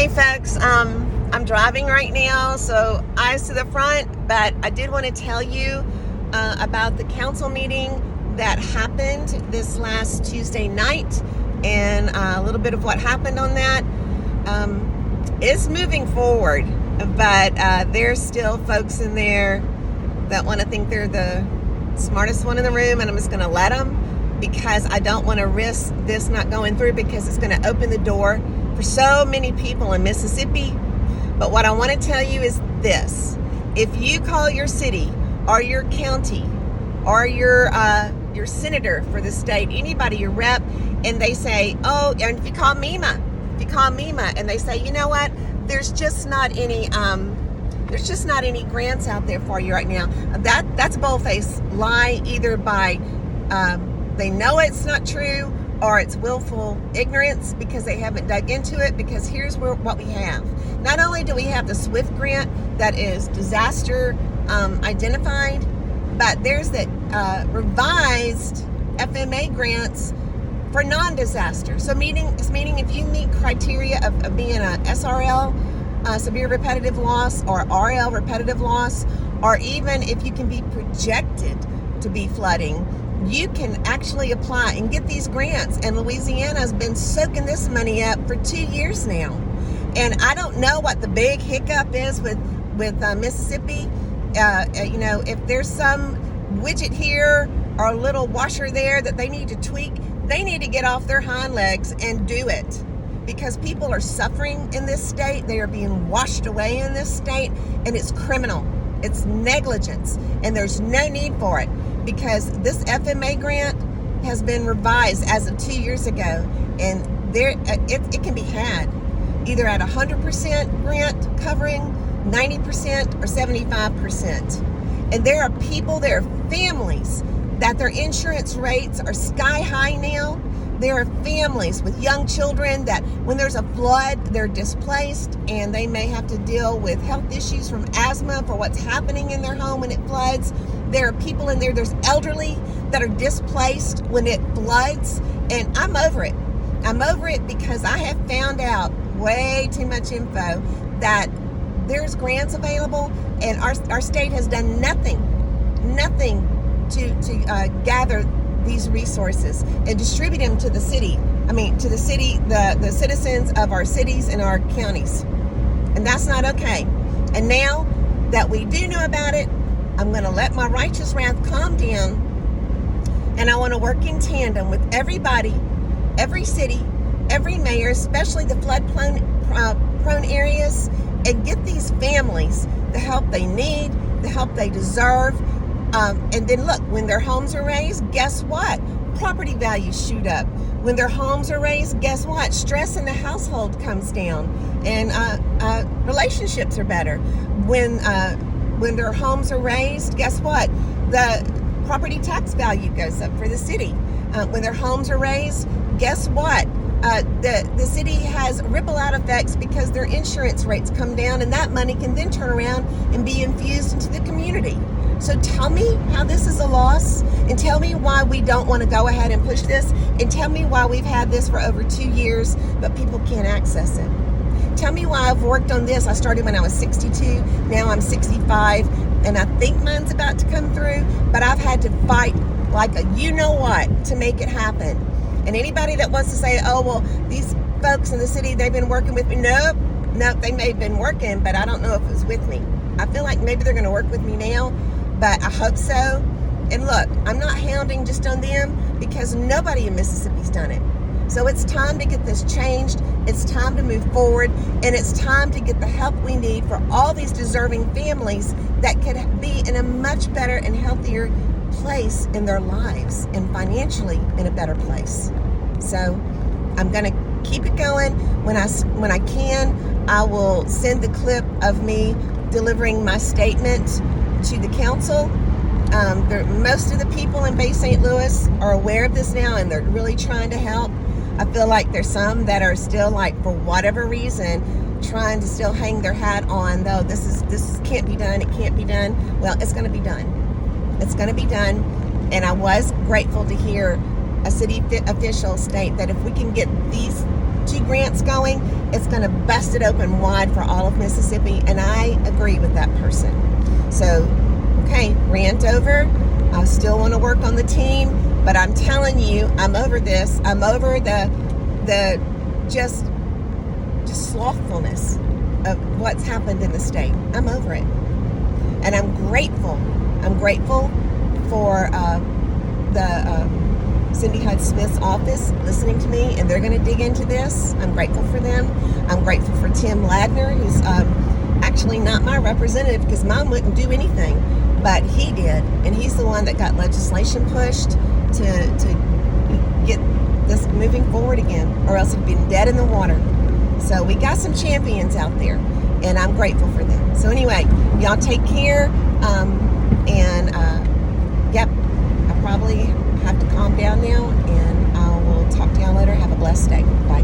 Hey folks, I'm driving right now, so eyes to the front, but I did want to tell you about the council meeting that happened this last Tuesday night and a little bit of what happened on that. It's moving forward, but there's still folks in there that want to think they're the smartest one in the room, and I'm just going to let them, because I don't want to risk this not going through, because it's going to open the door for so many people in Mississippi. But what I want to tell you is this: if you call your city or your county or your senator for the state, anybody, your rep, and they say, oh, and if you call MEMA, and they say, you know what, there's just not any grants out there for you right now. That's a bold-faced lie, either by they know it's not true, or it's willful ignorance because they haven't dug into it. Because here's what we have. Not only do we have the SWIFT grant that is disaster identified, but there's the revised FMA grants for non-disaster. So meaning if you meet criteria of being a SRL, severe repetitive loss, or RL, repetitive loss, or even if you can be projected to be flooding, you can actually apply and get these grants. And Louisiana's been soaking this money up for 2 years now. And I don't know what the big hiccup is with Mississippi. If there's some widget here or a little washer there that they need to tweak, they need to get off their hind legs and do it. Because people are suffering in this state. They are being washed away in this state, and it's criminal. It's negligence, and there's no need for it, because this FMA grant has been revised as of 2 years ago, and it can be had either at 100% grant covering 90% or 75%. And there are people, there are families that their insurance rates are sky high now. There are families with young children that when there's a flood, they're displaced, and they may have to deal with health issues from asthma for what's happening in their home when it floods. There are people in there, there's elderly that are displaced when it floods, and I'm over it. I'm over it because I have found out way too much info that there's grants available, and our state has done nothing to gather these resources and distribute them to the city. The citizens of our cities and our counties. And that's not okay. And now that we do know about it, I'm going to let my righteous wrath calm down, and I want to work in tandem with everybody, every city, every mayor, especially the flood-prone areas, and get these families the help they need, the help they deserve. And then look, when their homes are raised, guess what? Property values shoot up. When their homes are raised, guess what? Stress in the household comes down, and relationships are better. When their homes are raised, guess what? The property tax value goes up for the city. When their homes are raised, guess what? The city has ripple out effects because their insurance rates come down, and that money can then turn around and be infused into the community. So tell me how this is a loss, and tell me why we don't want to go ahead and push this, and tell me why we've had this for over 2 years, but people can't access it. Tell me why I've worked on this. I started when I was 62, now I'm 65, and I think mine's about to come through, but I've had to fight like a you-know-what to make it happen. And anybody that wants to say, oh, well, these folks in the city, they've been working with me. Nope, they may have been working, but I don't know if it was with me. I feel like maybe they're going to work with me now, but I hope so. And look, I'm not hounding just on them, because nobody in Mississippi's done it. So it's time to get this changed. It's time to move forward, and it's time to get the help we need for all these deserving families that could be in a much better and healthier place in their lives, and financially in a better place. So I'm going to keep it going. When I can, I will send the clip of me delivering my statement to the council. Most of the people in Bay St. Louis are aware of this now, and they're really trying to help. I feel like there's some that are still, like, for whatever reason, trying to still hang their hat on, though this can't be done, it can't be done. Well, it's going to be done. It's going to be done. And I was grateful to hear a city official state that if we can get these two grants going, it's going to bust it open wide for all of Mississippi, and I agree with that person. So, okay, rant over. I still want to work on the team, but I'm telling you, I'm over this. I'm over the just slothfulness of what's happened in the state. I'm over it, and I'm grateful. I'm grateful for the Cindy Hyde Smith's office listening to me, and they're going to dig into this. I'm grateful for them. I'm grateful for Tim Ladner, who's actually not my representative because mine wouldn't do anything, but he did, and he's the one that got legislation pushed to get this moving forward again, or else it'd been dead in the water. So we got some champions out there, and I'm grateful for them. So anyway, y'all take care, yep, I probably have to calm down now, and I will talk to y'all later. Have a blessed day. Bye.